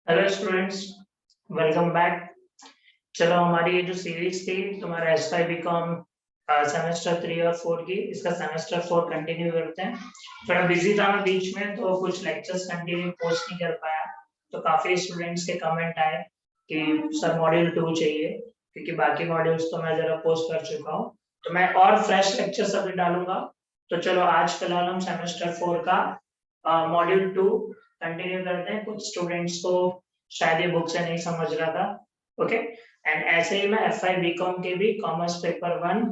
Hello students, welcome back. चलो हमारी ये जो सीरीज थी तुम्हारा S Y B com semester 3 और 4 की, इसका सेमेस्टर 4 कंटिन्यू करते हैं। थोड़ा बिजी था मैं बीच में, तो कुछ लेक्चर्स कंटिन्यू पोस्ट नहीं कर पाया। तो काफी स्टूडेंट्स के कमेंट आए कि सर मॉड्यूल 2 चाहिए, क्योंकि बाकी मॉड्यूल्स तो मैं जरा पोस्ट कर चुका हूँ। तो मैं और फ्रेश लेक्चर्स अभी डालूंगा। तो चलो आज फिलहाल हम सेमेस्टर 4 का मॉड्यूल 2 कंटिन्यू करते हैं। कुछ स्टूडेंट्स को शायद ये बुक से नहीं समझ रहा था। ओके, एंड ऐसे ही मैं एफ आई बी कॉम के भी कॉमर्स पेपर 1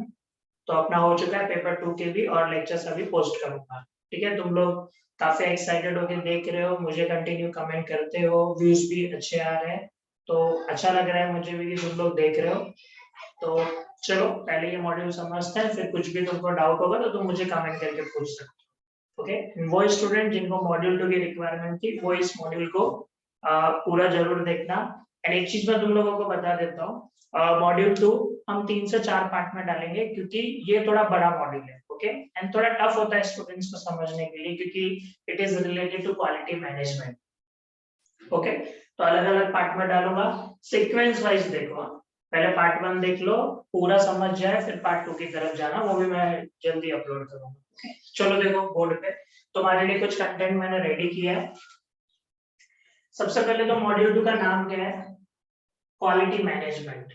तो अपना हो चुका है, पेपर 2 के भी और लेक्चर्स अभी पोस्ट करूंगा। ठीक है, तुम लोग काफी एक्साइटेड होकर देख रहे हो, मुझे कंटिन्यू कमेंट करते हो, व्यूज भी अच्छे आ रहे हैं, तो अच्छा लग रहा है मुझे भी कि तुम लोग देख रहे हो। तो चलो पहले ये मॉड्यूल समझते हैं, फिर कुछ भी तुमको डाउट होगा तो तुम मुझे कमेंट करके पूछ सकते हो। ओके, वो स्टूडेंट जिनको मॉड्यूल 2 की रिक्वायरमेंट थी वो इस मॉड्यूल को पूरा जरूर देखना। एंड एक चीज मैं तुम लोगों को बता देता हूँ, मॉड्यूल 2 हम 3 से 4 पार्ट में डालेंगे, क्योंकि ये थोड़ा बड़ा मॉड्यूल है। ओके, एंड थोड़ा टफ होता है स्टूडेंट्स को समझने के लिए, क्योंकि it is related to quality management. Okay, तो अलग अलग पार्ट में डालूंगा, सीक्वेंस वाइज देखो। पहले पार्ट 1 देख लो, पूरा समझ जाए, फिर पार्ट 2 की तरफ जाना, वो भी मैं जल्दी अपलोड करूंगा। okay? चलो देखो बोर्ड पे तुम्हारे लिए कुछ कंटेंट मैंने रेडी किया है। सबसे पहले तो मॉड्यूल 2 का नाम क्या है? Quality management.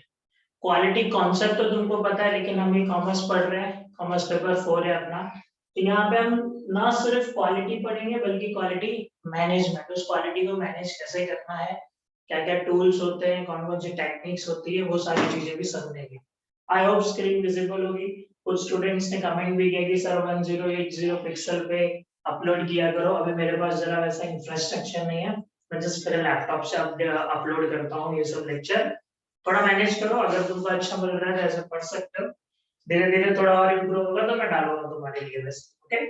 क्वालिटी कॉन्सेप्ट तो तुमको पता है, लेकिन हम ये कॉमर्स पढ़ रहे हैं, कॉमर्स पेपर 4 है अपना। तो यहाँ पे हम ना सिर्फ क्वालिटी पढ़ेंगे, बल्कि क्वालिटी मैनेजमेंट, उस क्वालिटी को मैनेज कैसे करना है, क्या क्या टूल्स होते हैं, कौन कौन सी टेक्निक्स होती है, वो सारी चीजें भी समझेंगे। आई होप स्क्रीन विजिबल होगी। कुछ स्टूडेंट्स ने कमेंट भी किया कि सर 1080 पिक्सल पे अपलोड किया करो। अभी मेरे पास जरा वैसा इंफ्रास्ट्रक्चर नहीं है, मैं जस्ट मेरे लैपटॉप से अपलोड करता हूँ ये सब लेक्चर। थोड़ा मैनेज करो, अगर तुमको अच्छा मिल रहा है तो ऐसे पढ़ सकते हो। धीरे धीरे थोड़ा और इम्प्रूव होगा तो मैं डालूंगा तुम्हारे लिए बस। ओके,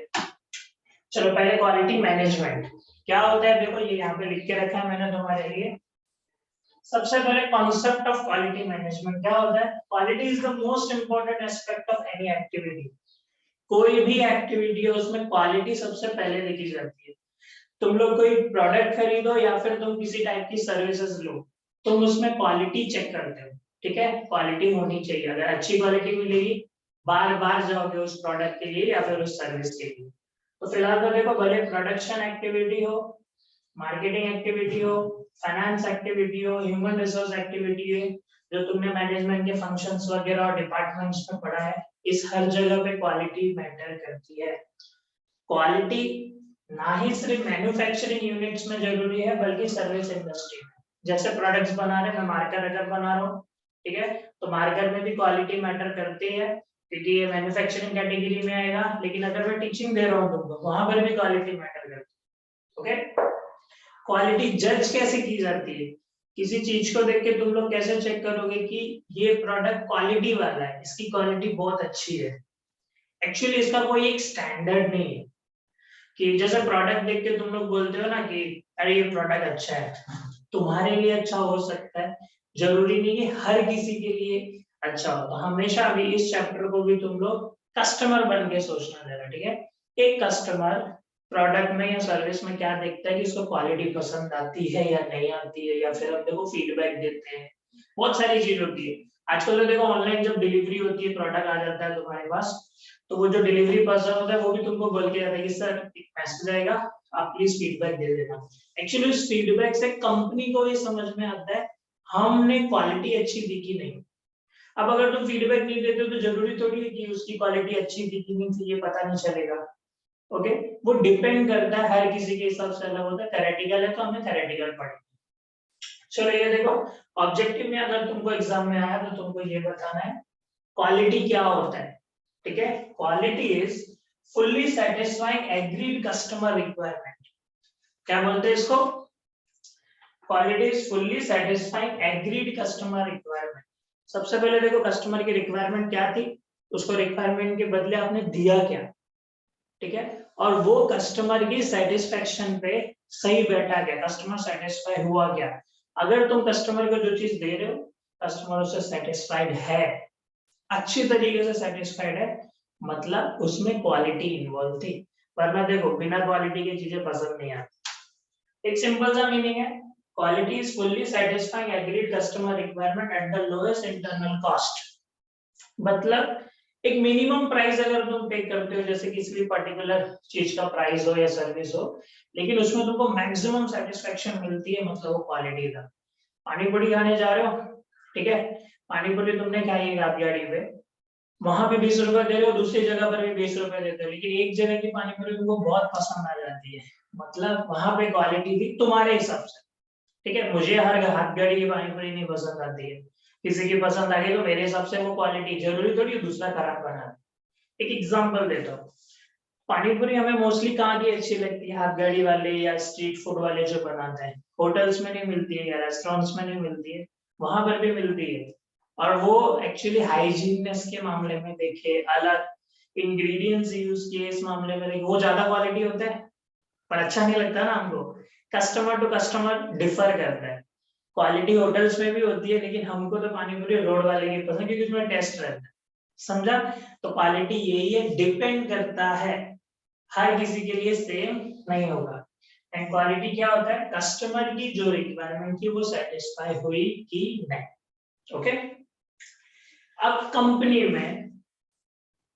चलो पहले क्वालिटी मैनेजमेंट क्या होता है देखो, ये यहाँ पे लिख के रखा है मैंने तुम्हारे लिए। सबसे पहले कॉन्सेप्ट ऑफ क्वालिटी मैनेजमेंट क्या होता है? Quality is the most important aspect of any activity. कोई भी एक्टिविटी है उसमें क्वालिटी सबसे पहले देखी जाती है। तुम लोग कोई प्रोडक्ट खरीदो या फिर तुम किसी टाइप की सर्विसेज लो, तुम उसमें क्वालिटी चेक करते हो। ठीक है, क्वालिटी होनी चाहिए। अगर अच्छी क्वालिटी मिलेगी, बार बार जाओगे उस प्रोडक्ट के लिए या फिर उस सर्विस के लिए। तो फिलहाल तो देखो, भले प्रोडक्शन एक्टिविटी हो, मार्केटिंग एक्टिविटी हो, फाइनेंस एक्टिविटी हो, ह्यूमन रिसोर्स एक्टिविटी है, जो तुमने मैनेजमेंट के फंक्शंस वगैरह और डिपार्टमेंट्स में पढ़ा है, इस हर जगह पे क्वालिटी मैटर करती है। क्वालिटी ना ही सिर्फ मैन्युफैक्चरिंग यूनिट्स में जरूरी है, बल्कि सर्विस इंडस्ट्री में। जैसे प्रोडक्ट्स बना रहे, मैं मार्कर अगर बना रहा हूँ, ठीक है, तो मार्कर में भी क्वालिटी मैटर करती है, क्योंकि ये मैन्युफैक्चरिंग कैटेगरी में आएगा। लेकिन अगर मैं टीचिंग दे रहा हूँ तुमको, वहां पर भी क्वालिटी मैटर करती है। ओके, क्वालिटी जज कैसे की जाती है? किसी चीज को देख के तुम लोग कैसे चेक करोगे कि ये प्रोडक्ट क्वालिटी वाला है, इसकी क्वालिटी बहुत अच्छी है? एक्चुअली इसका कोई एक स्टैंडर्ड नहीं है कि जैसे प्रोडक्ट देख के तुम लोग बोलते हो ना कि अरे ये प्रोडक्ट अच्छा है, तुम्हारे लिए अच्छा हो सकता है, जरूरी नहीं कि हर किसी के लिए अच्छा हो। तो हमेशा भी इस चैप्टर को भी तुम लोग कस्टमर बन के सोचना देना। ठीक है, एक कस्टमर प्रोडक्ट में या सर्विस में क्या देखता है कि उसको क्वालिटी पसंद आती है या नहीं आती है, या फिर हम देखो फीडबैक देते हैं, बहुत सारी चीज होती है। आजकल तो देखो ऑनलाइन जब डिलीवरी होती है, प्रोडक्ट आ जाता है तुम्हारे पास, तो वो जो डिलीवरी पर्सन होता है वो भी तुमको बोल के जाता है कि सर एक मैसेज आएगा, आप प्लीज फीडबैक दे देना। एक्चुअली उस फीडबैक से कंपनी को ये समझ में आता है हमने क्वालिटी अच्छी दी कि नहीं। अब अगर तुम फीडबैक नहीं देते हो तो जरूरी थोड़ी है कि उसकी क्वालिटी अच्छी थी कि नहीं थी ये पता नहीं चलेगा। ओके, वो डिपेंड करता है, हर किसी के हिसाब से अलग होता है। थेरेटिकल है तो हमें थेरेटिकल पढ़ेंगे। चलो ये देखो, ऑब्जेक्टिव में अगर तुमको एग्जाम में आया तो तुमको ये बताना है क्वालिटी क्या होता है। ठीक है, quality is fully satisfying agreed customer requirement. क्या बोलते हैं इसको? Quality is fully satisfying agreed customer requirement. सबसे पहले देखो कस्टमर की रिक्वायरमेंट क्या थी, उसको रिक्वायरमेंट के बदले आपने दिया क्या। ठीक है, और वो कस्टमर की सेटिस्फेक्शन पे सही बैठा क्या, कस्टमर सेटिस्फाई हुआ क्या। अगर तुम कस्टमर को जो चीज दे रहे हो, कस्टमर उससे सेटिस्फाइड है, अच्छी तरीके से सेटिस्फाइड है, मतलब उसमें क्वालिटी इन्वॉल्व थी। वरना देखो बिना क्वालिटी की चीजें पसंद नहीं आती। एक सिंपल सा मीनिंग है, quality is fully satisfying agreed customer requirement at the lowest internal cost. मतलब एक मिनिमम प्राइस अगर तुम पे करते हो, जैसे किसी भी पर्टिकुलर चीज का प्राइस हो या सर्विस हो, लेकिन उसमें तुमको मैक्सिमम सेटिस्फेक्शन मिलती है, मतलब वो क्वालिटी का। पानी पूरी खाने जा रहे हो, ठीक है, पानी पूरी तुमने खाई है गाड़ी पे, वहां पे 20 रुपए दे रहे हो, दूसरी जगह पर भी 20 रुपए देते हो, लेकिन एक जगह की पानी पूरी तुमको बहुत पसंद आ जाती है, मतलब वहां पे क्वालिटी थी तुम्हारे हिसाब से, ठीक है। मुझे हर हाथ गाड़ी की पानी पूरी नहीं पसंद आती है, किसी की पसंद आ गई तो मेरे हिसाब से वो क्वालिटी जरूरी थोड़ी दूसरा खराब बना। एक एग्जांपल देता हूँ, पानी पूरी हमें मोस्टली कहाँ की अच्छी लगती है, हाथ गाड़ी वाले या स्ट्रीट फूड वाले जो बनाते हैं, होटल्स में नहीं मिलती है या रेस्टोरेंट्स में नहीं मिलती है, वहां पर भी मिलती है। और वो एक्चुअली हाइजीननेस के मामले में देखे, अलग इंग्रेडिएंट्स यूज किए इस मामले में देखे, वो ज्यादा क्वालिटी होता है, पर अच्छा नहीं लगता ना हमको। कस्टमर टू कस्टमर डिफर करता है, क्वालिटी होटल्स में भी होती है, लेकिन हमको तो पानी पूरी रोड वाले की पसंद, क्योंकि उसमें टेस्ट रहता है, समझा। तो क्वालिटी यही है, डिपेंड करता है, हर किसी के लिए सेम नहीं होगा। एंड क्वालिटी क्या होता है, कस्टमर की जो रिक्वायरमेंट थी वो सेटिस्फाई हुई कि नहीं। ओके, अब कंपनी में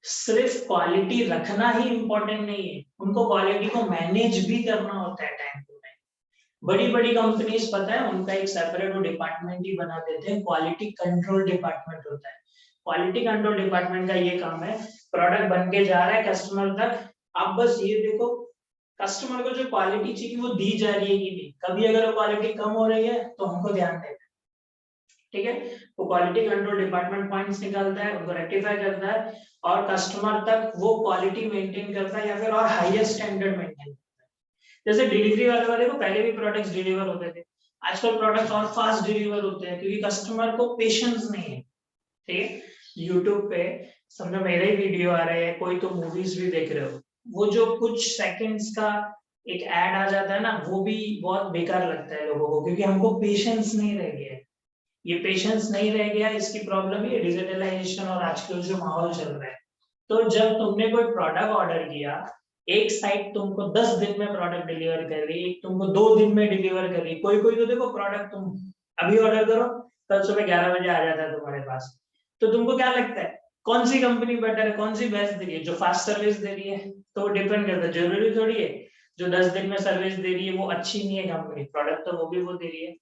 सिर्फ क्वालिटी रखना ही इंपॉर्टेंट नहीं है, उनको क्वालिटी को मैनेज भी करना होता है टाइम टू टाइम। बड़ी बड़ी कंपनीज पता है उनका एक सेपरेट डिपार्टमेंट ही बना देते हैं, क्वालिटी कंट्रोल डिपार्टमेंट होता है। क्वालिटी कंट्रोल डिपार्टमेंट का ये काम है, प्रोडक्ट बन के जा रहा है कस्टमर तक, आप बस ये देखो कस्टमर को जो क्वालिटी चाहिए वो दी जा रही है कि नहीं, कभी अगर क्वालिटी कम हो रही है तो हमको ध्यान देना, ठीक है। वो क्वालिटी कंट्रोल डिपार्टमेंट पॉइंट्स निकालता है, उनको रेक्टिफाई करता है, और कस्टमर तक वो क्वालिटी मेंटेन करता है या फिर और हाईएस्ट स्टैंडर्ड मेंटेन करता है। जैसे डिलीवरी वाले को पहले भी प्रोडक्ट्स डिलीवर होते थे, आजकल प्रोडक्ट्स और फास्ट डिलीवर होते हैं, क्योंकि कस्टमर को पेशेंस नहीं है, ठीक है। यूट्यूब पे समझो मेरे ही वीडियो आ रहे हैं, कोई तो मूवीज भी देख रहे हो, वो जो कुछ सेकंड्स का एक ऐड आ जाता है ना, वो भी बहुत बेकार लगता है लोगों को, क्योंकि हमको पेशेंस नहीं रह गया है। ये पेशेंस नहीं रह गया, इसकी प्रॉब्लम ये डिजिटलाइजेशन और आजकल जो माहौल चल रहा है। तो जब तुमने कोई प्रोडक्ट ऑर्डर किया, एक साइट तुमको 10 दिन में प्रोडक्ट डिलीवर कर रही है, एक तुमको 2 दिन में डिलीवर कर रही है, कोई कोई तो देखो प्रोडक्ट तुम अभी ऑर्डर करो, कल सुबह 11 बजे आ जाता है तुम्हारे पास। तो तुमको क्या लगता है कौन सी कंपनी बेटर है, कौन सी बेस्ट दे रही है, जो फास्ट सर्विस दे रही है? तो वो डिपेंड करता है, जरूरी थोड़ी है जो 10 दिन में सर्विस दे रही है वो अच्छी नहीं है कंपनी, प्रोडक्ट तो वो भी वो दे रही है।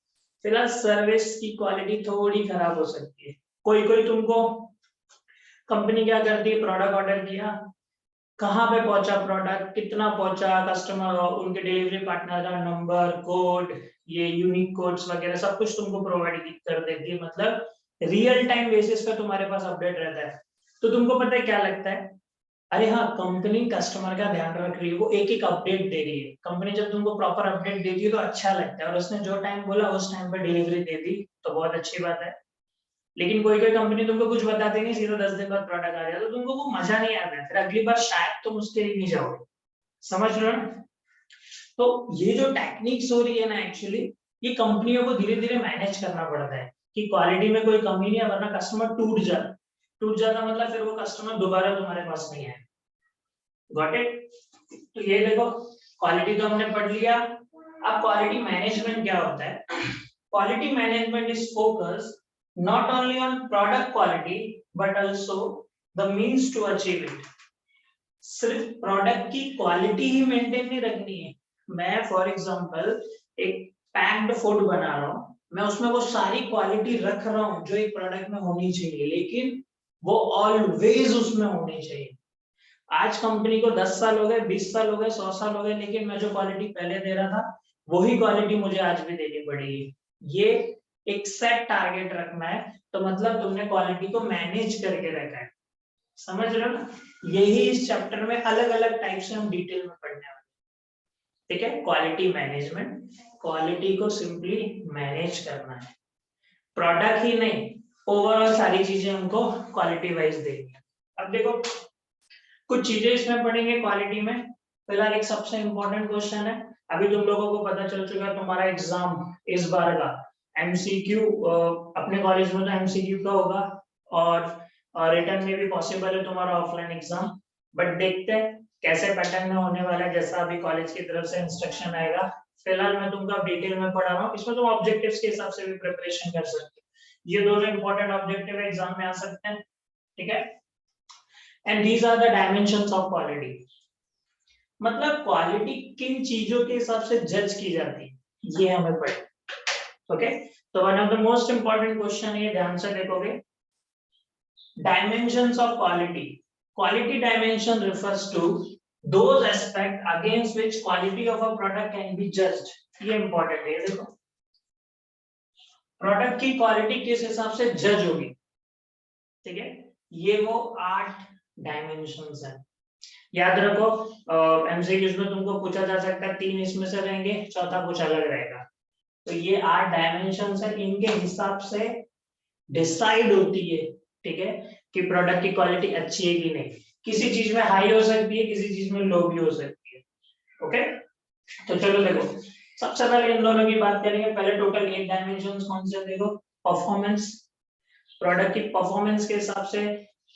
फिलहाल सर्विस की क्वालिटी थोड़ी खराब हो सकती है, कोई कोई तुमको कंपनी क्या करती है, प्रोडक्ट ऑर्डर किया, कहाँ पे पहुंचा प्रोडक्ट, कितना पहुंचा, कस्टमर उनके डिलीवरी पार्टनर का नंबर, कोड, ये यूनिक कोड्स वगैरह सब कुछ तुमको प्रोवाइड कर देती है, मतलब रियल टाइम बेसिस पे तुम्हारे पास अपडेट रहता है। तो तुमको पता है क्या लगता है, अरे हाँ कंपनी कस्टमर का ध्यान रख रही है, वो एक एक अपडेट दे रही है। कंपनी जब तुमको प्रॉपर अपडेट देती है तो अच्छा लगता है, और उसने जो टाइम बोला उस टाइम पर डिलीवरी दे दी तो बहुत अच्छी बात है। लेकिन कोई कोई कंपनी तुमको कुछ बताती नहीं, सीधा 10 दिन बाद प्रोडक्ट आ जाए, तो तुमको वो मजा नहीं आता है, फिर अगली बार शायद तुम उसके लिए नहीं जाओगे, समझ रहे हो ना। तो ये जो टेक्निक्स हो रही है ना, एक्चुअली ये कंपनियों को धीरे धीरे मैनेज करना पड़ता है कि क्वालिटी में कोई कमी नहीं है, वरना कस्टमर टूट जाता मतलब फिर वो कस्टमर दोबारा तुम्हारे पास नहीं आए। Got it. तो ये देखो क्वालिटी तो हमने पढ़ लिया, अब क्वालिटी मैनेजमेंट क्या होता है। Quality management is focus not only on product quality but also the means to achieve it। सिर्फ प्रोडक्ट की क्वालिटी ही मेंटेन नहीं रखनी है, मैं फॉर एग्जांपल एक पैक्ड फूड बना रहा हूँ, मैं उसमें वो सारी क्वालिटी रख रहा हूँ जो एक प्रोडक्ट में होनी चाहिए, लेकिन वो ऑलवेज उसमें होनी चाहिए। आज कंपनी को 10 साल हो गए, 20 साल हो गए, 100 साल हो गए, लेकिन मैं जो क्वालिटी पहले दे रहा था वही क्वालिटी मुझे आज भी देनी पड़ेगी। ये एक सेट टारगेट रखना है, तो मतलब तुमने क्वालिटी को मैनेज करके रखा है, समझ रहे हो ना। यही इस चैप्टर में अलग अलग टाइप से हम डिटेल में पढ़ने वाले, ठीक है। क्वालिटी मैनेजमेंट, क्वालिटी को सिंपली मैनेज करना है, प्रोडक्ट ही नहीं, ओवरऑल सारी चीजें हमको क्वालिटी वाइज देनी है। अब देखो कुछ चीजें इसमें पढ़ेंगे क्वालिटी में। फिलहाल एक सबसे इंपॉर्टेंट क्वेश्चन है, अभी तुम लोगों को पता चल चुका है तुम्हारा एग्जाम इस बार का एमसीक्यू, अपने कॉलेज में तो एमसीक्यू का होगा, और रिटर्न में भी पॉसिबल है तुम्हारा ऑफलाइन एग्जाम, बट देखते हैं कैसे पैटर्न में होने वाला है, जैसा अभी कॉलेज की तरफ से इंस्ट्रक्शन आएगा फिलहाल मैं तुमको डिटेल में पढ़ा रहा हूँ, इसमें तुम ऑब्जेक्टिव्स के हिसाब से भी प्रिपरेशन कर सकते हो। ये दोनों इंपॉर्टेंट ऑब्जेक्टिव एग्जाम में आ सकते हैं, ठीक है। And these are the dimensions of quality, मतलब क्वालिटी किन चीजों के हिसाब से जज की जाती है, ये हमें पढ़े, ओके। तो one of the most important question, ये ध्यान से देखोगे, dimensions of quality dimension refers to those aspects against which quality of a product can be judged। ये इंपॉर्टेंट है, देखो प्रोडक्ट की क्वालिटी किस हिसाब से जज होगी, ठीक है। ये वो 8 डायमेंशंस हैं, याद रखो। एमसीक्यूज में तुमको पूछा जा सकता है, 3 इसमें से रहेंगे, चौथा कुछ अलग रहेगा। तो ये 8 डायमेंशंस है, इनके हिसाब से डिसाइड होती है, ठीक है, कि प्रोडक्ट की क्वालिटी अच्छी है कि नहीं। किसी चीज में हाई हो सकती है, किसी चीज में लो भी हो सकती है, ओके। तो चलो देखो, सबसे पहले इन दोनों की बात करेंगे। पहले टोटल 8 डायमेंशंस कौन से, देखो परफॉर्मेंस, प्रोडक्ट की परफॉर्मेंस के हिसाब से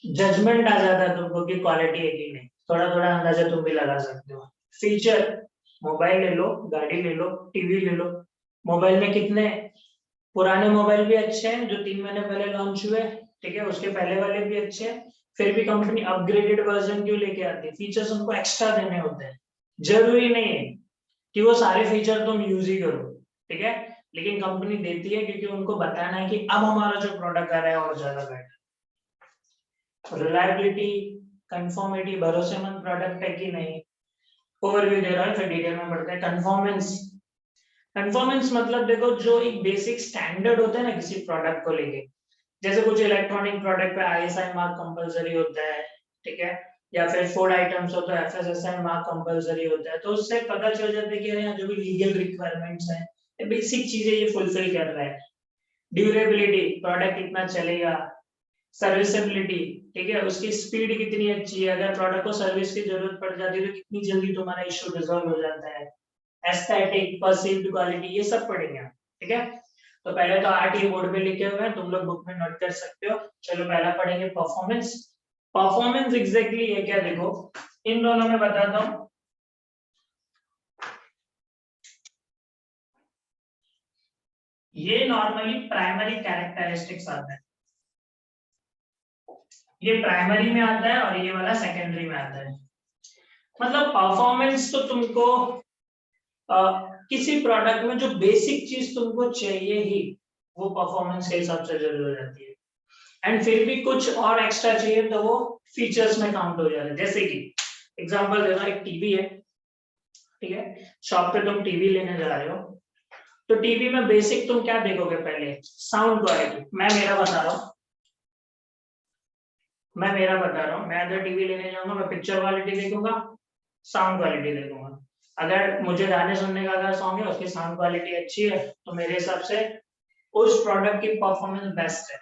जजमेंट आ जाता है तुमको कि क्वालिटी है कि नहीं, थोड़ा थोड़ा अंदाजा तुम भी लगा सकते हो। फीचर, मोबाइल ले लो, गाड़ी ले लो, टीवी ले लो, मोबाइल में कितने पुराने मोबाइल भी अच्छे हैं जो 3 महीने पहले लॉन्च हुए, ठीक है, उसके पहले वाले भी अच्छे हैं, फिर भी कंपनी अपग्रेडेड वर्जन क्यों लेके आती है, फीचर्स उनको एक्स्ट्रा देने होते हैं। जरूरी नहीं है कि वो सारे फीचर तुम यूज ही करो, ठीक है, लेकिन कंपनी देती है क्योंकि उनको बताना है कि अब हमारा जो प्रोडक्ट आ रहा है और ज्यादा बेटर। रिलायबिलिटी, कंफर्मिटी, भरोसेमंद प्रोडक्ट है कि नहीं, ओवरव्यू दे रहा है, फिर डिटेल में बढ़ते हैं। कंफर्मेंस, कंफर्मेंस मतलब देखो जो एक बेसिक स्टैंडर्ड होता है ना किसी प्रोडक्ट को लेके, जैसे कुछ इलेक्ट्रॉनिक प्रोडक्ट पे आईएसआई मार्क कंपलसरी होता है, ठीक है, या फिर फूड आइटम्स हो तो एफएसएसआई मार्क कंपलसरी होता है, तो उससे पता चल जाता है कि यहाँ जो भी लीगल रिक्वायरमेंट्स हैं, ये बेसिक चीजें ये फुलफिल कर रहा है। ड्यूरेबिलिटी, प्रोडक्ट कितना चलेगा। सर्विसेबिलिटी, ठीक है, उसकी स्पीड कितनी अच्छी है, अगर प्रोडक्ट को सर्विस की जरूरत पड़ जाती है तो कितनी जल्दी तुम्हारा इशू रिजॉल्व हो जाता है। एस्थेटिक, परसीव्ड क्वालिटी, ये सब पढ़ेंगे, ठीक है। तो पहले तो 8 ये बोर्ड पे लिखे हुए हैं, तुम लोग बुक में नोट कर सकते हो। चलो पहला पढ़ेंगे परफॉर्मेंस। परफॉर्मेंस एग्जैक्टली है क्या, देखो इन दोनों में बताता हूं। ये नॉर्मली प्राइमरी कैरेक्टरिस्टिक्स आता है, ये प्राइमरी में आता है और ये वाला सेकेंडरी में आता है। मतलब परफॉर्मेंस तो तुमको किसी प्रोडक्ट में जो बेसिक चीज तुमको चाहिए ही, वो परफॉर्मेंस के हिसाब से जरूर हो जाती है। एंड फिर भी कुछ और एक्स्ट्रा चाहिए तो वो फीचर्स में काउंट हो जाता है। जैसे कि एग्जांपल देना, एक टीवी है, ठीक है, शॉप पे तुम टीवी लेने जा रहे हो, तो टीवी में बेसिक तुम क्या देखोगे, पहले साउंड क्वालिटी। मैं मेरा बता रहा हूँ, मैं अगर टीवी लेने जाऊंगा, मैं पिक्चर क्वालिटी देखूंगा, साउंड क्वालिटी देखूंगा। अगर मुझे गाने सुनने का अगर सॉन्ग है, उसकी साउंड क्वालिटी अच्छी है, तो मेरे हिसाब से उस प्रोडक्ट की परफॉर्मेंस बेस्ट है।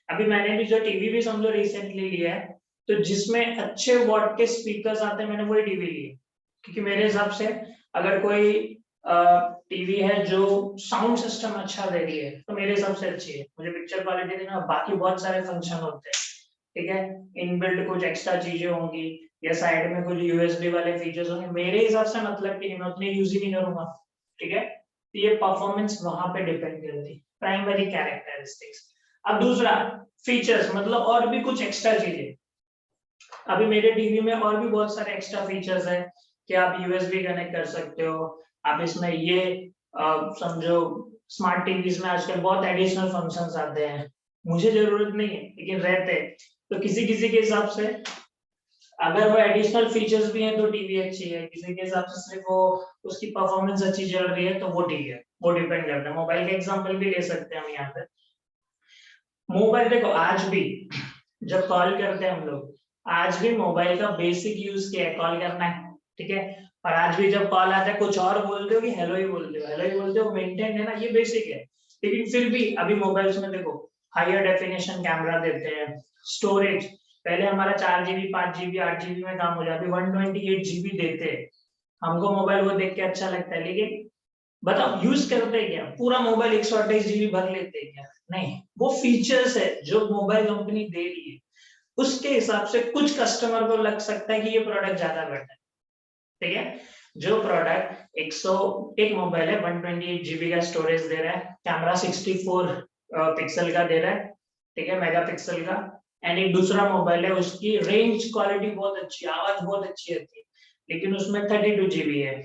अभी मैंने भी जो टीवी भी समझो रिसेंटली लिया है, तो जिसमें अच्छे वॉट के स्पीकर्स आते हैं, मैंने वही टीवी लिया, क्योंकि मेरे हिसाब से अगर कोई टीवी है जो साउंड सिस्टम अच्छा दे रही है, तो मेरे हिसाब से अच्छी है। मुझे पिक्चर क्वालिटी देना, बाकी बहुत सारे फंक्शन होते हैं, ठीक है, इनबिल्ट कुछ एक्स्ट्रा चीजें होंगी, या साइड में कुछ यूएसबी वाले फीचर्स होंगे, मेरे हिसाब से मतलब कि मैं उतने यूज ही नहीं करूंगा, ठीक है। तो ये परफॉर्मेंस वहां पे डिपेंड करती है, प्राइमरी कैरेक्टरिस्टिक्स। अब दूसरा फीचर्स, मतलब और भी कुछ एक्स्ट्रा चीजें। अभी मेरे टीवी में और भी बहुत सारे एक्स्ट्रा फीचर्स है कि आप यूएसबी कनेक्ट कर सकते हो, आप इसमें ये समझो, स्मार्ट टीवीज में आजकल बहुत एडिशनल फंक्शंस आते हैं, मुझे जरूरत नहीं है लेकिन रहते हैं। तो किसी किसी के हिसाब से अगर वो एडिशनल फीचर्स भी हैं तो टीवी अच्छी है, किसी के हिसाब से सिर्फ वो उसकी परफॉर्मेंस अच्छी चल रही है तो वो ठीक है, वो डिपेंड करता है। मोबाइल का एग्जांपल भी ले सकते हैं हम यहाँ पे। मोबाइल देखो, आज भी जब कॉल करते हैं हम लोग, आज भी मोबाइल का बेसिक यूज क्या है, कॉल करना है, ठीक है। और आज भी जब कॉल आता है कुछ और बोलते हो कि हेलो ही बोलते हो, हेलो ही बोलते हो, मेंटेन है ना, ये बेसिक है। लेकिन फिर भी अभी मोबाइल्स में देखो हायर डेफिनेशन कैमरा देते हैं, स्टोरेज, पहले हमारा 4 GB 5 GB 8 GB में काम हो जाता है, 128 GB देते हैं। हमको मोबाइल वो देख के अच्छा लगता है, लेकिन बताओ यूज करते हैं क्या, पूरा मोबाइल 128 GB भर लेते हैं क्या, नहीं। वो फीचर्स है जो मोबाइल कंपनी दे रही है, उसके हिसाब से कुछ कस्टमर को लग सकता है कि ये प्रोडक्ट ज्यादा बेटर है, ठीक है। जो प्रोडक्ट एक मोबाइल है 128 GB का स्टोरेज दे रहा है, कैमरा 64 पिक्सल का दे रहा है, ठीक है, मेगापिक्सल का, एंड एक दूसरा मोबाइल है उसकी रेंज क्वालिटी बहुत अच्छी, आवाज बहुत अच्छी आती है, लेकिन उसमें 32 GB है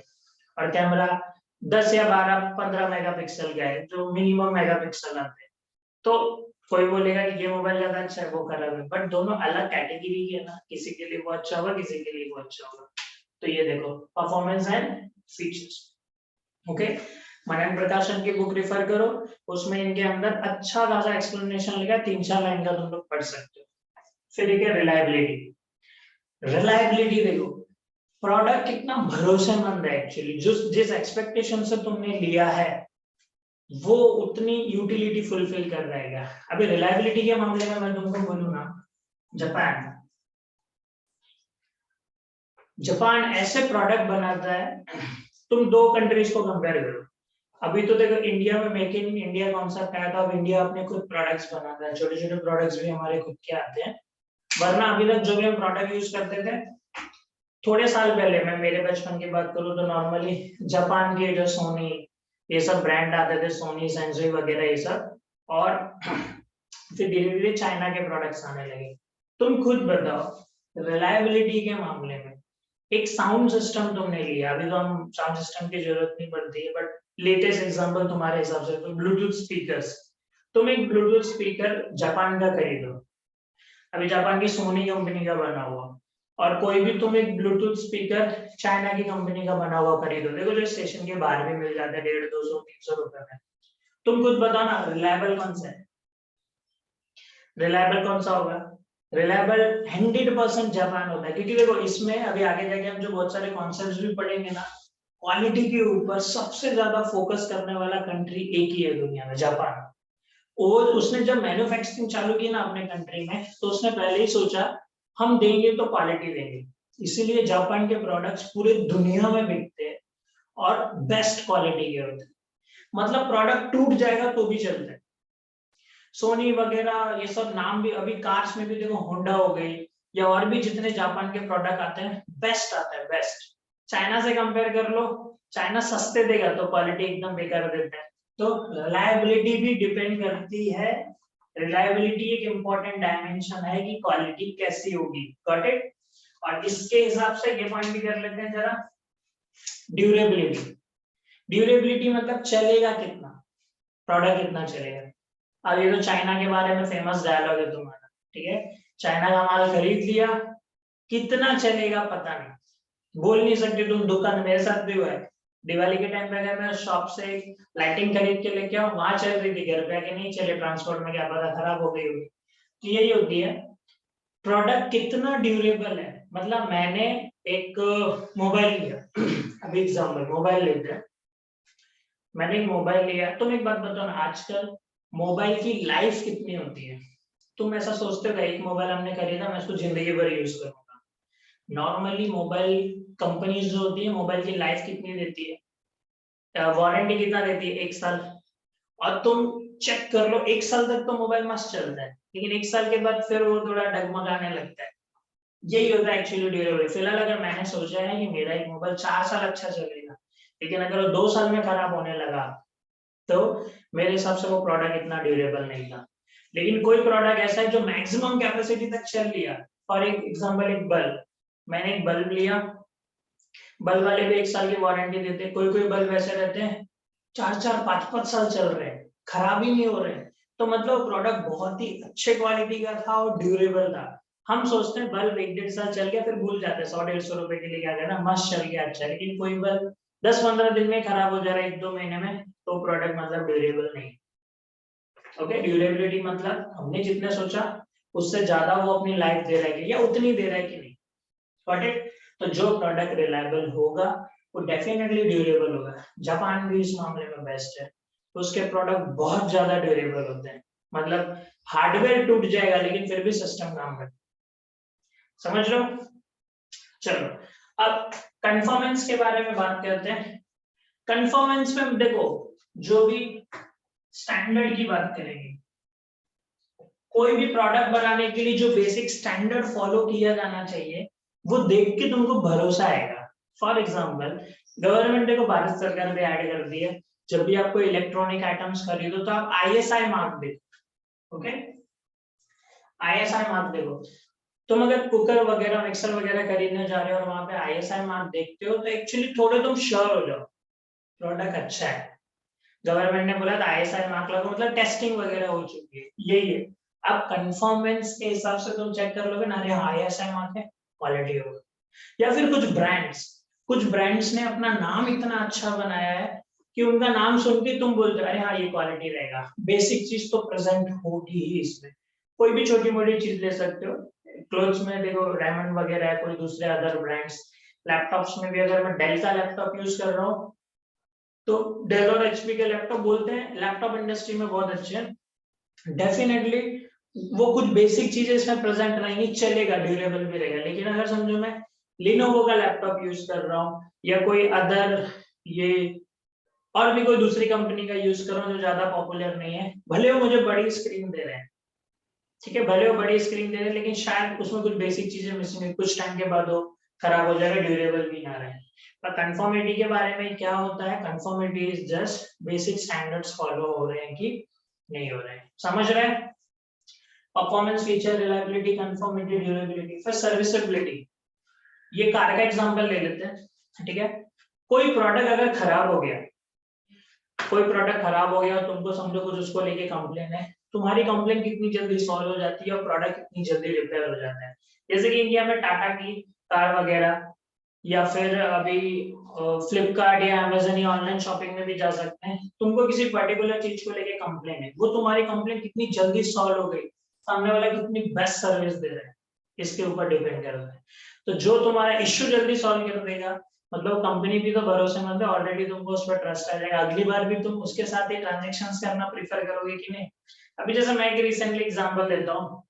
और कैमरा 10 या 12 15 मेगापिक्सल का है, जो मिनिमम मेगापिक्सल आते हैं। तो कोई बोलेगा कि ये मोबाइल ज्यादा अच्छा है, वो खराब है, बट दोनों अलग कैटेगरी के है ना, किसी के लिए वो अच्छा होगा, किसी के लिए वो अच्छा होगा। तो ये देखो परफॉर्मेंस एंड फीचर्स, ओके, मनन प्रकाशन की बुक रेफर करो, उसमें इनके अंदर अच्छा खासा एक्सप्लेनेशन लिखा है, 3-4 लाइन का तुम लोग पढ़ सकते हो। फिर एक है रिलायबिलिटी। रिलायबिलिटी देखो, प्रोडक्ट कितना भरोसेमंद है, एक्चुअली जिस एक्सपेक्टेशन से तुमने लिया है वो उतनी यूटिलिटी फुलफिल कर रहेगा। अभी रिलायबिलिटी के मामले में मैं तुमको बोलूँ ना, जापान जापान ऐसे प्रोडक्ट बनाता है, तुम दो कंट्रीज को कंपेयर करो। अभी तो देखो इंडिया में मेक इन इंडिया कॉन्सेप्ट आया था, अब इंडिया अपने खुद प्रोडक्ट्स बनाता है, छोटे छोटे प्रोडक्ट्स भी हमारे खुद के आते हैं। वरना अभी तक जो भी हम प्रोडक्ट यूज करते थे, थोड़े साल पहले, मैं मेरे बचपन की बात करूँ तो नॉर्मली जापान के जो सोनी ये सब ब्रांड आते थे, सोनी सेंसुई वगैरह ये सब, और फिर धीरे धीरे चाइना के प्रोडक्ट्स आने लगे। तुम खुद बताओ रिलायबिलिटी के मामले में, एक साउंड सिस्टम तुमने लिया, अभी तो हम साउंड सिस्टम की जरूरत नहीं पड़ती है, बट लेटेस्ट एग्जांपल तुम्हारे हिसाब से तो ब्लूटूथ स्पीकर्स, तुम एक ब्लूटूथ स्पीकर जापान का खरीदो, अभी जापान की सोनी कंपनी का बना हुआ, और कोई भी तुम एक ब्लूटूथ स्पीकर चाइना की कंपनी का बना हुआ खरीदो, देखो जो स्टेशन के बाहर भी मिल जाता है 150, 200, 300 रुपए में, तुम खुद बताओ ना रिलायबल कौन सा है, रिलायबल कौन सा होगा? रिलायबल 100% जापान होता है, क्योंकि देखो इसमें अभी आगे जाके हम जो बहुत सारे कॉन्सेप्ट्स भी पढ़ेंगे ना, क्वालिटी के ऊपर सबसे ज्यादा फोकस करने वाला कंट्री एक ही है दुनिया में, जापान। और उसने जब मैन्युफैक्चरिंग चालू की ना अपने कंट्री में, तो उसने पहले ही सोचा हम देंगे तो क्वालिटी देंगे, इसीलिए जापान के प्रोडक्ट्स पूरे दुनिया में बिकते हैं और बेस्ट क्वालिटी के होते हैं, मतलब प्रोडक्ट टूट जाएगा तो भी चलता है। सोनी वगैरह ये सब नाम भी, अभी कार्स में भी देखो होंडा हो गई, या और भी जितने जापान के प्रोडक्ट आते हैं, बेस्ट आता है, बेस्ट। चाइना से कंपेयर कर लो, चाइना सस्ते देगा तो क्वालिटी एकदम बेकार देता है। तो रिलायबिलिटी भी डिपेंड करती है, रिलायबिलिटी एक इंपॉर्टेंट डायमेंशन है कि क्वालिटी कैसी होगी, गॉट इट। और इसके हिसाब से ये पॉइंट भी कर लेते हैं जरा, ड्यूरेबिलिटी। ड्यूरेबिलिटी मतलब चलेगा कितना, प्रोडक्ट कितना चलेगा। अब ये तो चाइना के बारे में फेमस डायलॉग है तुम्हारा, ठीक है, चाइना का माल खरीद लिया, कितना चलेगा पता नहीं, बोल नहीं सकते तुम दुकान, मेरे साथ भी हुआ है, दिवाली के टाइम पे अगर मैं शॉप से लाइटिंग खरीद के लेके आऊं, वहां चल रही थी, घर पे आके नहीं चले, ट्रांसपोर्ट में क्या पता खराब हो गई होगी। तो यही होती है, प्रोडक्ट कितना ड्यूरेबल है। मतलब मैंने एक मोबाइल लिया अभी एग्जाम्पल मोबाइल लेते हैं, मैंने एक मोबाइल लिया, तुम एक बात बताओ ना, आजकल मोबाइल की लाइफ कितनी होती है? तुम ऐसा सोचते हो एक मोबाइल हमने खरीदा, मैं इसको जिंदगी भर यूज करूंगा? नॉर्मली मोबाइल कंपनीज जो होती है, मोबाइल की लाइफ कितनी देती है, वारंटी कितना देती है? 1 साल। और तुम चेक कर लो, 1 साल तक तो मोबाइल मस्त चलता है, लेकिन 1 साल के बाद फिर वो थोड़ा डगमगाने लगता है। यही होता है एक्चुअली ड्यूरेबिलिटी। फिलहाल अगर मैंने सोचा है कि मेरा एक मोबाइल 4 साल अच्छा चलेगा, लेकिन अगर वो 2 साल में खराब होने लगा, तो मेरे हिसाब से वो प्रोडक्ट इतना ड्यूरेबल नहीं था। लेकिन कोई प्रोडक्ट ऐसा है जो मैक्सिमम कैपेसिटी तक चल लिया, फॉर एग्जाम्पल एक बल्ब, मैंने एक बल्ब लिया, बल्ब वाले भी 1 साल की वारंटी देते हैं, कोई कोई बल्ब ऐसे रहते हैं 4-4, 5-5 साल चल रहे हैं, खराब ही नहीं हो रहे हैं। तो मतलब प्रोडक्ट बहुत ही अच्छे क्वालिटी का था और ड्यूरेबल था। हम सोचते हैं बल्ब 1-1.5 साल चल गया, फिर भूल जाते हैं, 100-150 रुपए के लिए क्या करना, मस्त चल गया अच्छा, लेकिन कोई बल्ब 10-15 दिन में खराब हो जा रहा है, 1-2 महीने में, तो प्रोडक्ट मतलब ड्यूरेबल नहीं। ओके, ड्यूरेबिलिटी मतलब हमने जितना सोचा उससे ज्यादा वो अपनी लाइफ दे रहा है कि, या उतनी दे रहा है कि नहीं, गॉट इट। तो जो प्रोडक्ट रिलायबल होगा वो डेफिनेटली ड्यूरेबल होगा। जापान भी इस मामले में बेस्ट है, तो उसके प्रोडक्ट बहुत ज्यादा ड्यूरेबल होते हैं, मतलब हार्डवेयर टूट जाएगा लेकिन फिर भी सिस्टम काम करेगा, समझ लो। चलो अब कन्फर्मेंस के बारे में बात करते हैं। कन्फर्मेंस में देखो, जो भी स्टैंडर्ड की बात करेंगे, कोई भी प्रोडक्ट बनाने के लिए जो बेसिक स्टैंडर्ड फॉलो किया जाना चाहिए, वो देख के तुमको भरोसा आएगा। फॉर एग्जाम्पल गवर्नमेंट देखो, भारत सरकार ने ऐड कर दी है, जब भी आपको इलेक्ट्रॉनिक आइटम्स खरीदो तो आप ISI मार्क देखो। ओके, ISI मार्क देखो। तुम अगर कुकर वगैरह मिक्सर वगैरह खरीदने जा रहे हो और वहां पे ISI मार्क देखते हो तो एक्चुअली थोड़े तुम श्योर हो जाओ प्रोडक्ट अच्छा है। गवर्नमेंट ने बोला था ISI मार्क लगो, मतलब टेस्टिंग वगैरह हो चुकी है, यही है। अब कंफर्मेंस के हिसाब से तुम चेक कर लोगे ना, अरे हाँ ISI मार्क है, क्वालिटी होगा। या फिर कुछ ब्रांड्स ने अपना नाम इतना अच्छा बनाया है कि उनका नाम सुन के तुम बोलते हो अरे हाँ ये क्वालिटी रहेगा। बेसिक चीज तो प्रेजेंट होगी ही इसमें, कोई भी छोटी मोटी चीज ले सकते हो। क्लोथ्स में देखो डायमंड वगैरह है, कोई दूसरे अदर ब्रांड्स। लैपटॉप्स में भी अगर मैं डेल का लैपटॉप यूज कर रहा हूँ तो डेल और HP के लैपटॉप बोलते हैं लैपटॉप इंडस्ट्री में बहुत अच्छे हैं। डेफिनेटली वो कुछ बेसिक चीजें इसमें प्रेजेंट रहेंगी, चलेगा, ड्यूरेबल भी रहेगा। लेकिन अगर समझो मैं लिनोवो का लैपटॉप यूज कर रहा हूँ या कोई अदर ये और भी कोई दूसरी कंपनी का यूज कर रहा हूँ जो ज्यादा पॉपुलर नहीं है, भले वो मुझे बड़ी स्क्रीन दे रहे हैं, ठीक है, भले वो बड़ी स्क्रीन दे रहे हैं, लेकिन शायद उसमें कुछ बेसिक चीजें मिसिंग है, कुछ टाइम के बाद वो खराब हो जाएगा, ड्यूरेबल भी ना रहे। पर कंफर्मिटी के बारे में क्या होता है, conformity is just basic standards follow हो रहे हैं कि नहीं हो रहे हैं, समझ रहे हैं। Performance, feature, reliability, conformity, durability. फिर सर्विसेबिलिटी, ये कार का एग्जांपल ले लेते हैं, ठीक है। कोई प्रोडक्ट अगर खराब हो गया, कोई प्रोडक्ट खराब हो गया, तुमको समझो कुछ उसको लेके कंप्लेन है, तुम्हारी कंप्लेन कितनी जल्दी सॉल्व हो जाती है और प्रोडक्ट कितनी जल्दी रिपेयर हो जाता है। जैसे कि इंडिया में टाटा की कार वगैरह, या फिर अभी फ्लिपकार्ट या अमेजन या ऑनलाइन शॉपिंग में भी जा सकते हैं। तुमको किसी पर्टिकुलर चीज को लेके कंप्लेन है, वो तुम्हारी कंप्लेन कितनी जल्दी सॉल्व हो गई, सामने वाला कितनी बेस्ट सर्विस दे रहा है, इसके ऊपर डिपेंड करता है। तो जो तुम्हारा इश्यू जल्दी सॉल्व कर देगा, मतलब कंपनी भी तो भरोसेमंद है, ऑलरेडी तुमको उस पर ट्रस्ट आ जाएगा, अगली बार भी तुम उसके साथ ही ट्रांजेक्शंस करना प्रीफर करोगे कि नहीं। अभी जैसे मैं एक रिसेंटली एग्जांपल देता हूँ,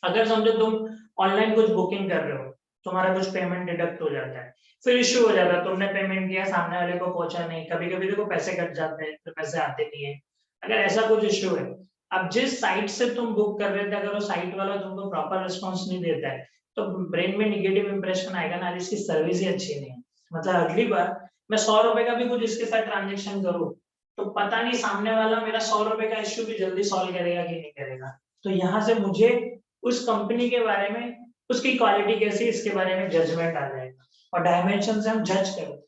अगर समझो तुम ऑनलाइन कुछ बुकिंग कर रहे हो, तुम्हारा कुछ पेमेंट डिडक्ट हो जाता है, फिर इश्यू हो जाता है, तुमने पेमेंट किया, सामने वाले को पहुंचा नहीं, कभी कभी देखो पैसे कट जाते हैं, तो पैसे आते नहीं है, अगर ऐसा कुछ इश्यू है। अब जिस साइट से तुम बुक कर रहे थे, अगर वो साइट वाला तुमको प्रॉपर रिस्पॉन्स नहीं देता है, तो ब्रेन में निगेटिव इंप्रेशन आएगा ना, इसकी सर्विस ही अच्छी नहीं है। मतलब अगली बार मैं 100 रुपए का भी कुछ इसके साथ ट्रांजेक्शन करूँ, तो पता नहीं सामने वाला मेरा 100 रुपए का इश्यू भी जल्दी सॉल्व करेगा कि नहीं करेगा। तो यहाँ से मुझे उस कंपनी के बारे में, उसकी क्वालिटी कैसी, इसके बारे में जजमेंट आ जाएगा। और डायमेंशन से हम जज करते हैं,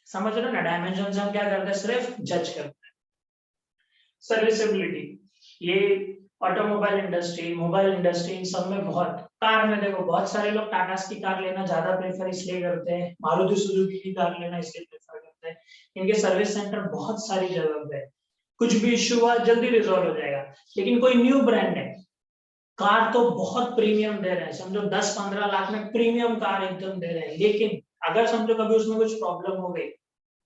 समझ रहे हो ना, डायमेंशन से हम क्या करते हैं, सिर्फ जज करते हैं। सर्विसेबिलिटी, ये ऑटोमोबाइल इंडस्ट्री, मोबाइल इंडस्ट्री, इन सब में बहुत, कार में देखो बहुत सारे लोग टाटा की कार लेना ज्यादा प्रेफर इसलिए करते हैं, मारुति सुजुकी की कार लेना इसलिए प्रेफर करते हैं, इनके सर्विस सेंटर बहुत सारी जगह पे है, कुछ भी इश्यू हुआ जल्दी रिजॉल्व हो जाएगा। लेकिन कोई न्यू ब्रांड है, कार तो बहुत प्रीमियम दे रहे हैं, समझो 10-15 लाख में प्रीमियम कार एकदम दे रहे हैं, लेकिन अगर समझो कभी उसमें कुछ प्रॉब्लम हो गई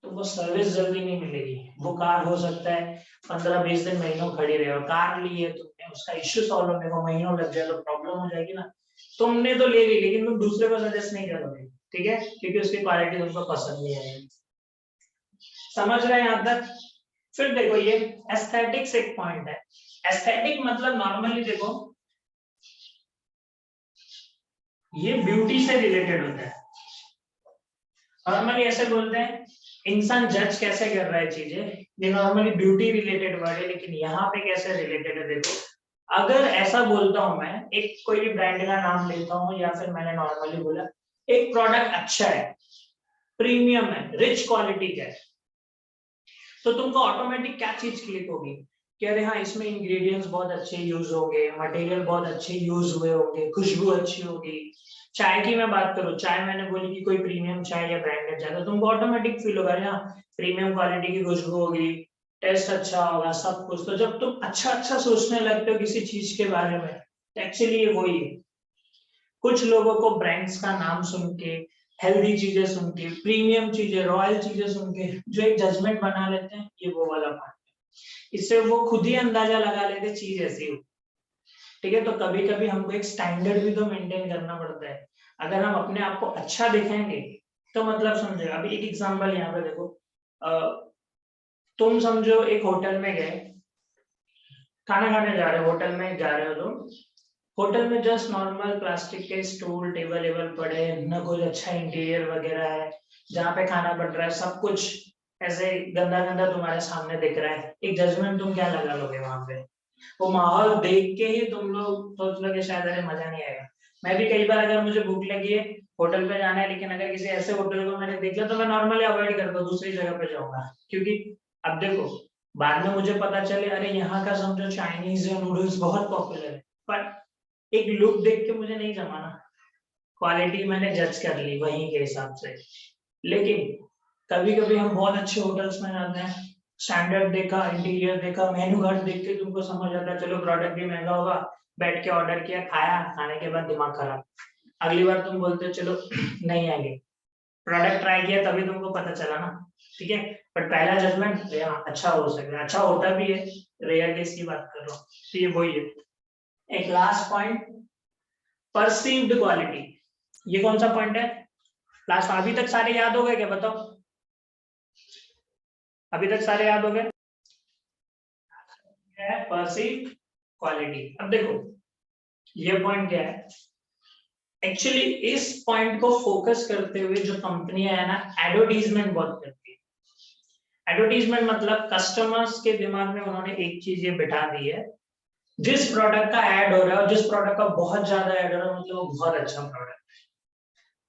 तो वो सर्विस जल्दी नहीं मिलेगी, वो कार हो सकता है 15-20 दिन, महीनों खड़ी रहे, और कार ली है तुमने, उसका इश्यू सॉल्व होने को महीनों लग जाए तो प्रॉब्लम हो जाएगी ना। तुमने तो ले ली, लेकिन तुम दूसरे को सजेस्ट नहीं करोगे, ठीक है, क्योंकि उसकी क्वालिटी तुमको पसंद नहीं आएगी। समझ रहे हैं यहाँ तक। फिर देखो ये एस्थेटिक्स एक पॉइंट है। एस्थेटिक मतलब नॉर्मली देखो ये ब्यूटी से रिलेटेड होता है। नॉर्मली ऐसे बोलते हैं इंसान जज कैसे कर रहा है चीजें, ये नॉर्मली ब्यूटी रिलेटेड वर्ड है, लेकिन यहाँ पे कैसे रिलेटेड है देखो। अगर ऐसा बोलता हूं मैं, एक कोई भी ब्रांड का नाम लेता हूँ, या फिर मैंने नॉर्मली बोला एक प्रोडक्ट अच्छा है, प्रीमियम है, रिच क्वालिटी का है, तो तुमको ऑटोमेटिक क्या चीज क्लिक होगी कि अरे हाँ इसमें इंग्रेडिएंट्स बहुत अच्छे यूज हो गए, मटेरियल बहुत अच्छे यूज हुए होंगे, खुशबू अच्छी होगी। चाय की मैं बात करूँ, चाय मैंने बोली कि कोई प्रीमियम चाय या ब्रांडेड चाय, तो तुमको ऑटोमेटिक फील होगा हाँ प्रीमियम क्वालिटी की खुशबू होगी, टेस्ट अच्छा होगा, सब कुछ। तो जब तुम अच्छा अच्छा सोचने लगते हो किसी चीज के बारे में, तो एक्चुअली ये वही है। कुछ लोगों को ब्रांड्स का नाम सुन के, हेल्दी चीजें सुन के, प्रीमियम चीजें, रॉयल चीजें सुन के जो एक जजमेंट बना लेते हैं, ये वो वाला पार्ट है। इससे वो खुद ही अंदाजा लगा लेते चीज ऐसी हो, ठीक है। तो कभी कभी हमको एक स्टैंडर्ड भी तो मेंटेन करना पड़ता है। अगर हम अपने आप को अच्छा दिखाएंगे तो मतलब समझे, अभी एक एग्जांपल यहाँ पे देखो, तुम समझो एक होटल में गए, खाना खाने जा रहे हो, होटल में जा रहे हो तुम, होटल में जस्ट नॉर्मल प्लास्टिक के स्टूल टेबल पड़े, न कुछ अच्छा इंटीरियर वगैरह है, जहाँ पे खाना बन रहा है सब कुछ ऐसे गंदा गंदा तुम्हारे सामने दिख रहा है, एक जजमेंट तुम क्या लगा लोगे वहां पे? वो माहौल देख के ही तुम लोग सोच लो कि शायद अरे मजा नहीं आएगा। मैं भी कई बार अगर मुझे भूख लगी है, होटल पे जाना है, लेकिन अगर किसी ऐसे होटल को मैंने देख लिया तो मैं नॉर्मली अवॉइड करता हूँ, दूसरी जगह पे जाऊंगा। क्योंकि अब देखो, बाद में मुझे पता चले अरे यहाँ का समझो चाइनीज या नूडल्स बहुत पॉपुलर है, पर एक लुक देख के मुझे नहीं जमा ना, क्वालिटी मैंने जज कर ली वहीं के हिसाब से। लेकिन कभी कभी हम बहुत अच्छे होटल्स में जाते हैं, स्टैंडर्ड देखा, इंटीरियर देखा, मेन्यू कार्ड देख के तुमको समझ आता है चलो प्रोडक्ट भी महंगा होगा, बैठ के ऑर्डर किया, खाया, खाने के बाद दिमाग खराब, अगली बार तुम बोलते हो चलो नहीं आएंगे। प्रोडक्ट ट्राई किया तभी तुमको पता चला ना, ठीक है। बट पहला जजमेंट अच्छा हो सकता है, अच्छा होता भी है, रेयर केस की बात कर रहा हूँ, तो ये वही है। एक लास्ट पॉइंट, परसीव्ड क्वालिटी। ये कौन सा पॉइंट है? लास्ट, अभी तक सारे याद हो गए क्या बताओ? अभी तक सारे याद हो गए? Perceived quality. अब देखो ये पॉइंट क्या है, एक्चुअली इस पॉइंट को फोकस करते हुए जो कंपनियां है ना, एडवर्टीजमेंट बहुत करती है। एडवर्टीजमेंट मतलब कस्टमर्स के दिमाग में उन्होंने एक चीज ये बिठा दी है, जिस प्रोडक्ट का ऐड हो रहा है और जिस प्रोडक्ट का बहुत ज्यादा ऐड हो रहा है मतलब वो बहुत अच्छा प्रोडक्ट,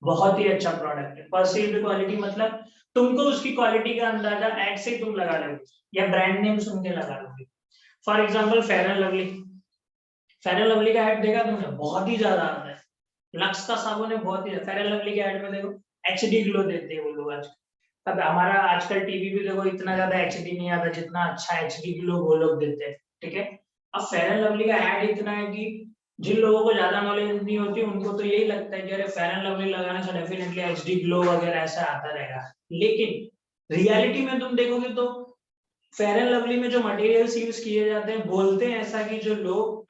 बहुत ही अच्छा प्रोडक्ट है। परसीव्ड क्वालिटी मतलब तुमको उसकी क्वालिटी का अंदाजा ऐड से तुम लगा लोगे या ब्रांड नेम सुन के लगा लोगे। For example fair and lovely, fair and lovely का ऐड देखा तुमने? बहुत ही ज्यादा आता है। लक्स का साबुन है, बहुत ही, फेयर एंड लवली के ऐड में देखो एचडी ग्लो देते हैं वो लोग आज। अब हमारा आजकल टीवी भी देखो इतना ज्यादा एचडी नहीं आता जितना अच्छा एचडी ग्लो वो लोग देते हैं, ठीक है। अब फेयर एंड लवली का ऐड इतना है कि जिन लोगों को ज्यादा नॉलेज नहीं होती उनको तो यही लगता है कि अरे फेयर एंड लवली लगाने से डेफिनेटली एचडी ग्लो वगैरह ऐसा आता रहेगा, लेकिन रियलिटी में तुम देखोगे तो फेयर एंड लवली में जो मटेरियल्स यूज किए जाते हैं, बोलते हैं ऐसा कि जो लोग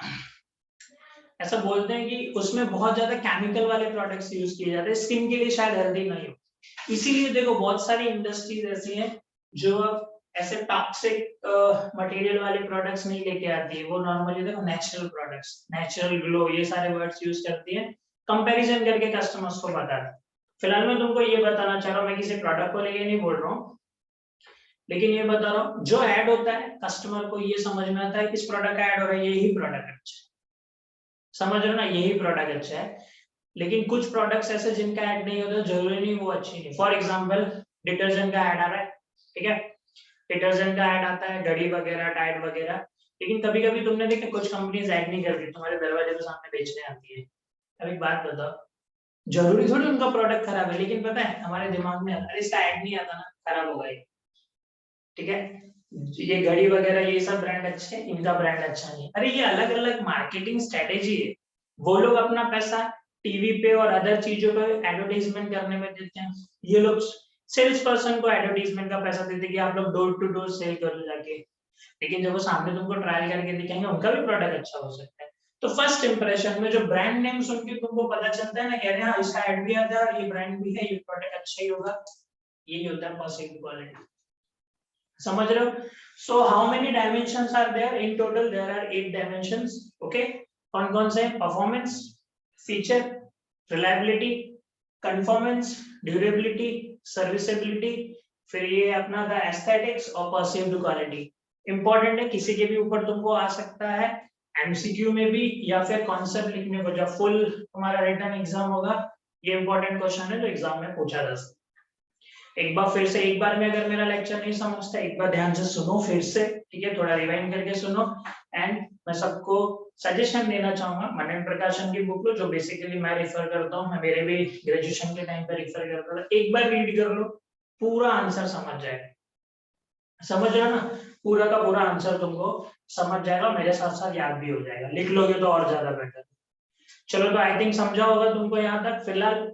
ऐसा बोलते हैं कि उसमें बहुत ज्यादा केमिकल वाले प्रोडक्ट्स यूज किए जाते हैं, स्किन के लिए शायद हेल्दी नहीं हो। इसीलिए देखो बहुत सारी इंडस्ट्रीज ऐसी हैं जो अब ऐसे टॉक्सिक मटेरियल वाले प्रोडक्ट्स नहीं लेके आती है, वो नॉर्मली देखो नेचुरल प्रोडक्ट्स, नेचुरल ग्लो, ये सारे वर्ड्स यूज करती है, कंपैरिजन करके कस्टमर्स को बताते हैं। फिलहाल मैं तुमको ये बताना चाह रहा हूँ, मैं किसी प्रोडक्ट को लेके नहीं बोल रहा हूँ, लेकिन ये बता रहा हूँ जो ऐड होता है कस्टमर को ये समझ में आता है किस प्रोडक्ट का ऐड हो रहा है, यही प्रोडक्ट अच्छा है, समझ रहे हो ना, यही प्रोडक्ट अच्छा है। लेकिन कुछ प्रोडक्ट्स ऐसे जिनका ऐड नहीं होता, जरूरी नहीं वो अच्छी नहीं। फॉर एग्जांपल डिटर्जेंट का ऐड आ रहा है, ठीक है, डिटर्जेंट का ऐड आता है, घड़ी वगैरह, टाइड वगैरह, लेकिन कभी कभी तुमने देखा कुछ कंपनीज ऐड नहीं करती, तुम्हारे दरवाजे के सामने बेचने आती है। अब एक बात बताओ, जरूरी थोड़ी उनका प्रोडक्ट खराब है, लेकिन पता है हमारे दिमाग में अरे इसका ऐड नहीं आता ना, खराब होगा ये, ठीक है। ये घड़ी वगैरह ये सब ब्रांड अच्छे हैं, इनका ब्रांड अच्छा नहीं है, अरे ये अलग अलग मार्केटिंग स्ट्रेटेजी है। वो लोग अपना पैसा टीवी पे और अदर चीजों पे एडवर्टाइजमेंट करने में देते हैं, ये लोग सेल्स पर्सन को एडवर्टाइजमेंट का पैसा देते हैं कि आप लोग डोर टू डोर सेल करो जाके, लेकिन जब वो सामने तुमको ट्रायल करके दिखाएंगे उनका भी प्रोडक्ट अच्छा हो सकता है। तो फर्स्ट इंप्रेशन में जो ब्रांड नेम सुन के तुमको पता चलता है ना, कह रहे हैं इसका एड भी आता है, ये ब्रांड भी है, ये प्रोडक्ट अच्छा ही होगा, यही होता है परसीव्ड क्वालिटी, समझ रहे हो? So how many dimensions are there? In total there are 8 dimensions, okay. कौन कौन से? Performance, feature, reliability, conformance, durability, serviceability, फिर ये अपना था एस्थेटिक्स और परसीव्ड क्वालिटी। इंपॉर्टेंट है, किसी के भी ऊपर तुमको आ सकता है एमसीक्यू में भी, या फिर कॉन्सेप्ट लिखने को जब फुल तुम्हारा रिटन एग्जाम होगा, ये इंपॉर्टेंट क्वेश्चन है जो एग्जाम में पूछा जा सकता है। एक बार फिर से, एक बार में अगर मेरा लेक्चर नहीं समझता, एक बार ध्यान से सुनो फिर से, ठीक है, थोड़ा रिवाइंड करके सुनो। एंड मैं सबको सजेशन देना चाहूंगा, मनन प्रकाशन की बुक लो, जो बेसिकली मैं रेफर करता हूँ, मैं मेरे भी ग्रेजुएशन के टाइम पे रेफर करता था, एक बार रीड कर लो, पूरा आंसर समझ जाएगा, समझ रहे हो ना, पूरा का पूरा आंसर तुमको समझ जाएगा, मेरे साथ साथ याद भी हो जाएगा, लिख लोगे तो और ज्यादा बेटर। चलो तो आई थिंक समझा होगा तुमको यहाँ तक। फिलहाल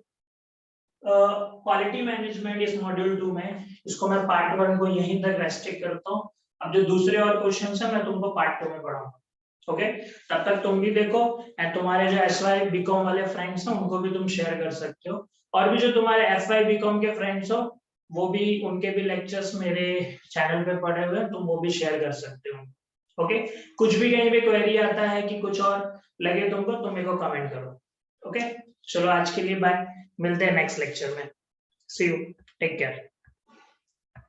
क्वालिटी मैनेजमेंट इस मॉड्यूल 2 में, इसको मैं पार्ट 1 को यहीं तक रेस्ट्रिक्ट करता हूँ। अब जो दूसरे और क्वेश्चंस हैं मैं तुमको पार्ट 2 में पढ़ाऊंगा, ओके। तब तक तुम भी देखो, एंड तुम्हारे जो एसवाई बीकॉम वाले फ्रेंड्स हैं उनको भी तुम शेयर कर सकते हो, और भी जो तुम्हारे एफवाई बीकॉम के फ्रेंड्स हो वो भी, उनके भी लेक्चर्स मेरे चैनल पे पड़े हुए हैं, तुम वो भी शेयर कर सकते हो, ओके कुछ भी कहीं पे क्वेरी आता है कि कुछ और लगे तुमको तो मेरे को कमेंट करो। ओके चलो आज के लिए बाय, मिलते हैं नेक्स्ट लेक्चर में। सी यू, टेक केयर।